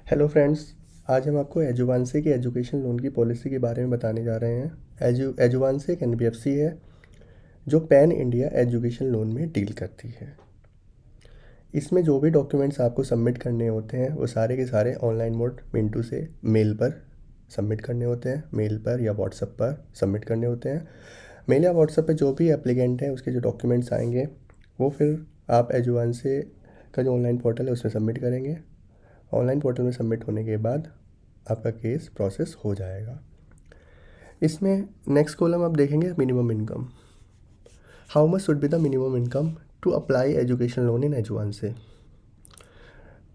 Hello friends. आज हम आपको एजुवांसे की एजुकेशन लोन की पॉलिसी के बारे में बताने जा रहे हैं। एजुवांसे एक एनबीएफसी है जो पैन इंडिया एजुकेशन लोन में डील करती है। इसमें जो भी डॉक्यूमेंट्स आपको सबमिट करने होते हैं वो सारे के सारे ऑनलाइन मोड मिंटू से मेल पर सबमिट करने होते हैं। मेल पर या व्हाट्सएप पर सबमिट करने होते हैं। मेल या व्हाट्सएप पे जो भी एप्लीकेंट है उसके जो डॉक्यूमेंट्स आएंगे वो फिर आप एजुवांसे का जो ऑनलाइन पोर्टल है उसमें सबमिट करेंगे। ऑनलाइन पोर्टल में सबमिट होने के बाद आपका केस प्रोसेस हो जाएगा। इसमें नेक्स्ट कॉलम आप देखेंगे minimum income. How much should be the minimum income to apply education loan in एजुवांसे।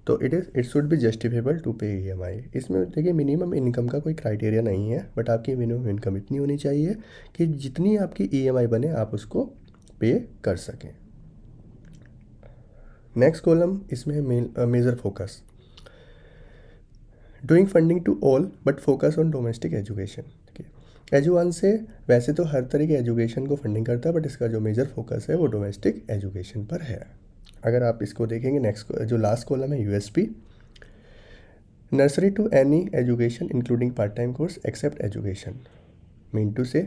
तो it should be justifiable to pay EMI. इसमें देखिए मिनिमम इनकम का कोई क्राइटेरिया नहीं है, बट आपकी मिनिमम इनकम इतनी होनी चाहिए कि जितनी आपकी ईएमआई बने आप उसको पे कर सकें। नेक्स्ट कॉलम इसमें major focus doing funding to all but focus on domestic education. एजुवांसे वैसे तो हर तरह की एजुकेशन को फंडिंग करता है, बट इसका जो मेजर फोकस है वो डोमेस्टिक एजुकेशन पर है। अगर आप इसको देखेंगे नेक्स्ट जो लास्ट कॉलम है USP, nursery to any education including part time course except education. मिंटू से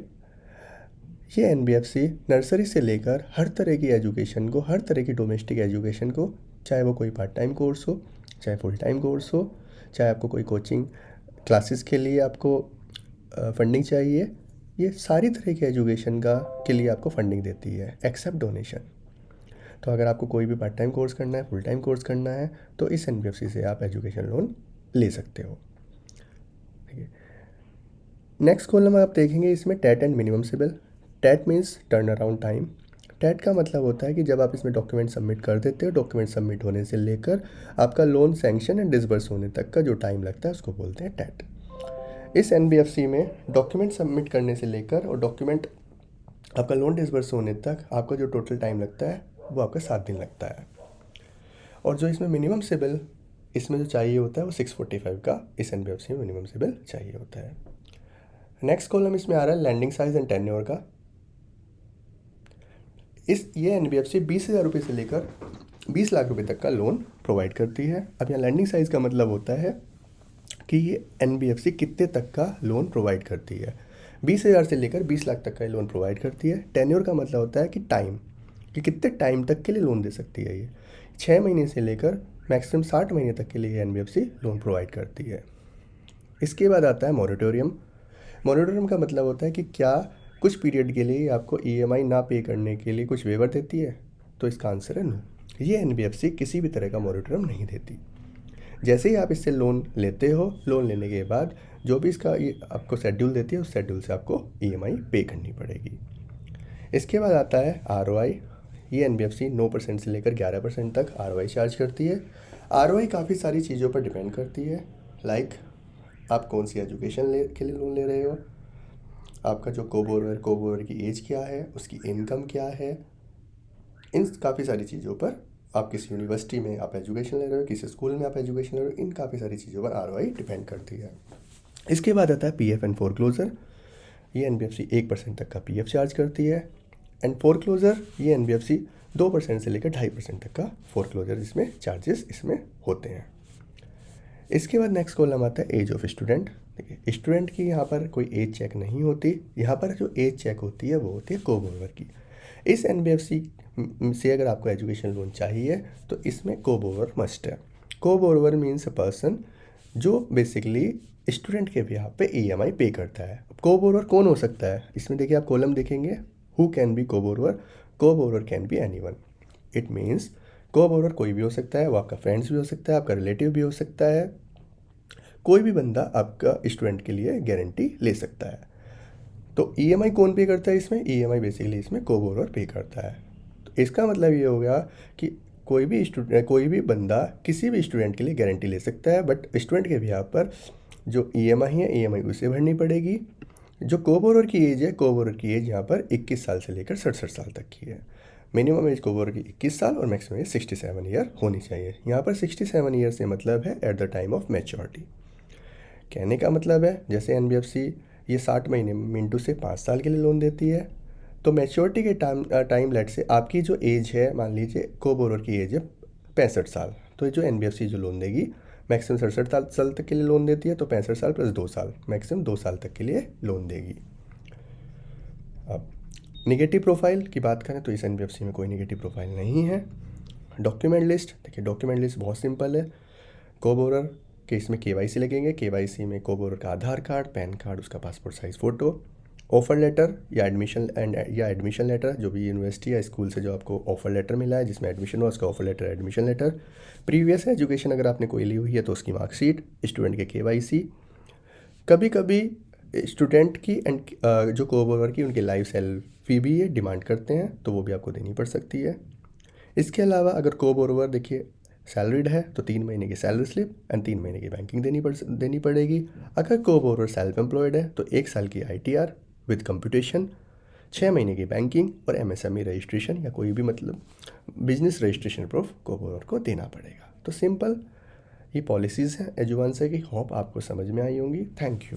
ये एनबीएफसी नर्सरी से लेकर हर तरह की एजुकेशन को, हर तरह की डोमेस्टिक एजुकेशन को, चाहे वो कोई पार्ट टाइम कोर्स हो, चाहे फुल टाइम कोर्स हो, चाहे आपको कोई कोचिंग क्लासेस के लिए आपको फंडिंग चाहिए, ये सारी तरह की एजुकेशन का के लिए आपको फंडिंग देती है एक्सेप्ट डोनेशन। तो अगर आपको कोई भी पार्ट टाइम कोर्स करना है, फुल टाइम कोर्स करना है, तो इस एनबीएफसी से आप एजुकेशन लोन ले सकते हो। ठीक है। नेक्स्ट कॉलम आप देखेंगे इसमें TAT and minimum CIBIL. TAT means turn around time. TAT का मतलब होता है कि जब आप इसमें डॉक्यूमेंट सबमिट कर देते हो, डॉक्यूमेंट सबमिट होने से लेकर आपका लोन सैंक्शन एंड डिसबर्स होने तक का जो टाइम लगता है उसको बोलते हैं टेट। इस एनबीएफसी में डॉक्यूमेंट सबमिट करने से लेकर और डॉक्यूमेंट आपका लोन डिसबर्स होने तक आपका जो टोटल टाइम लगता है वो आपका 7 दिन लगता है। और जो इसमें मिनिमम सिबिल इसमें जो चाहिए होता है वो 645 का इस एनबीएफसी में मिनिमम सिबिल चाहिए होता है। नेक्स्ट कॉलम इसमें आ रहा है लैंडिंग साइज एंड टेन्योर का। ये एनबीएफसी 20,000 रुपये से लेकर 20 लाख रुपए तक का लोन प्रोवाइड करती है। अब यहाँ लैंडिंग साइज़ का मतलब होता है कि ये एनबीएफसी कितने तक का लोन प्रोवाइड करती है। 20,000 से लेकर 20 लाख तक का लोन प्रोवाइड करती है। टेन्योर का मतलब होता है कि टाइम, कि कितने टाइम तक के लिए लोन दे सकती है। ये 6 महीने से लेकर मैक्सिमम 60 महीने तक के लिए एनबीएफसी लोन प्रोवाइड करती है। इसके बाद आता है मॉरेटोरियम। मॉरेटोरियम का मतलब होता है कि क्या कुछ पीरियड के लिए आपको ईएमआई ना पे करने के लिए कुछ वेवर देती है, तो इसका आंसर है नो। ये एनबीएफसी किसी भी तरह का मॉरेटोरियम नहीं देती। जैसे ही आप इससे लोन लेते हो, लोन लेने के बाद जो भी इसका ये आपको शेड्यूल देती है उस शेड्यूल से आपको ईएमआई पे करनी पड़ेगी। इसके बाद आता है आरओआई। ये एनबीएफसी 9% से लेकर 11% तक आरओआई चार्ज करती है। आरओआई काफ़ी सारी चीज़ों पर डिपेंड करती है, लाइक आप कौन सी एजुकेशन के लिए लोन ले रहे हो, आपका जो कोबोरर की एज क्या है, उसकी इनकम क्या है, इन काफ़ी सारी चीज़ों पर, आप किस यूनिवर्सिटी में आप एजुकेशन ले रहे हो, किस स्कूल में आप एजुकेशन ले रहे हो, इन काफ़ी सारी चीज़ों पर आरओआई डिपेंड करती है। इसके बाद आता है पीएफ एंड फोरक्लोजर। ये एनबीएफसी 1% तक का पीएफ चार्ज करती है। एंड फोरक्लोजर ये एनबीएफसी 2% से लेकर 2.5% तक का फोरक्लोजर इसमें चार्जेस इसमें होते हैं। इसके बाद नेक्स्ट कॉलम आता है एज ऑफ स्टूडेंट। देखिए स्टूडेंट की यहाँ पर कोई एज चेक नहीं होती, यहाँ पर जो एज चेक होती है वो होती है कोबोरर की। इस एनबीएफसी से अगर आपको एजुकेशन लोन चाहिए तो इसमें कोबोरर मस्ट है। कोबोरर मीन्स अ पर्सन जो बेसिकली स्टूडेंट के बिहाफ पे ईएमआई पे करता है। कोबोरर कौन हो सकता है, इसमें देखिए आप कॉलम देखेंगे, who can be coborrower. Coborrower can be anyone. It means coborrower कोई भी हो सकता है, वो आपका फ्रेंड्स भी हो सकता है, आपका रिलेटिव भी हो सकता है, कोई भी बंदा आपका स्टूडेंट के लिए गारंटी ले सकता है। तो ईएमआई कौन पे करता है इसमें, ईएमआई बेसिकली इसमें कोबोरर पे करता है। तो इसका मतलब ये हो गया कि कोई भी बंदा किसी भी स्टूडेंट के लिए गारंटी ले सकता है, बट स्टूडेंट के बिहाफ पर जो ईएमआई है ईएमआई उसे भरनी पड़ेगी। जो कोबोरर की एज है, कोबोरर की एज यहाँ पर 21 साल से लेकर 67 साल तक की है। मिनिमम एज कोबोरर की 21 साल और मैक्सिमम एज 67 ईयर होनी चाहिए। यहाँ पर 67 ईयर से मतलब है at the time of maturity. कहने का मतलब है जैसे एनबीएफसी ये 60 महीने मिंटू से 5 साल के लिए लोन देती है, तो मैच्योरिटी के टाइम लेट से आपकी जो एज है, मान लीजिए कोबोरर की एज है 65 साल, तो जो एनबीएफसी जो लोन देगी मैक्सिमम 67 साल तक के लिए लोन देती है, तो 65 साल प्लस 2 साल, मैक्सिमम 2 साल तक के लिए लोन देगी। अब निगेटिव प्रोफाइल की बात करें तो इस एनबीएफसी में कोई निगेटिव प्रोफाइल नहीं है। डॉक्यूमेंट लिस्ट, देखिए डॉक्यूमेंट लिस्ट बहुत सिंपल है। को-बोरर के इसमें केवाईसी लगेंगे, केवाईसी में को-बोरर का आधार कार्ड, पैन कार्ड, उसका passport size photo, offer letter या एडमिशन लेटर, जो भी यूनिवर्सिटी या स्कूल से जो आपको ऑफ़र लेटर मिला है जिसमें एडमिशन हुआ उसका offer letter, admission letter, previous education अगर आपने कोई ली हुई है तो उसकी मार्कशीट, स्टूडेंट के केवाईसी। कभी कभी स्टूडेंट की एंड जो को-बोरर की उनकी लाइव सेल्फी भी ये डिमांड करते हैं, तो वो भी आपको देनी पड़ सकती है। इसके अलावा अगर को-बोरर देखिए सैलरीड है तो 3 महीने की सैलरी स्लिप एंड 3 महीने की बैंकिंग देनी पड़ेगी। अगर को-बोरर सेल्फ एम्प्लॉयड है तो 1 साल की ITR विद कंप्यूटेशन, 6 महीने की बैंकिंग और MSME रजिस्ट्रेशन या कोई भी मतलब बिजनेस रजिस्ट्रेशन प्रूफ को-बोरर को देना पड़ेगा। तो सिंपल ये पॉलिसीज़ हैं एजुवांसा की। होप आपको समझ में आई होंगी। Thank you.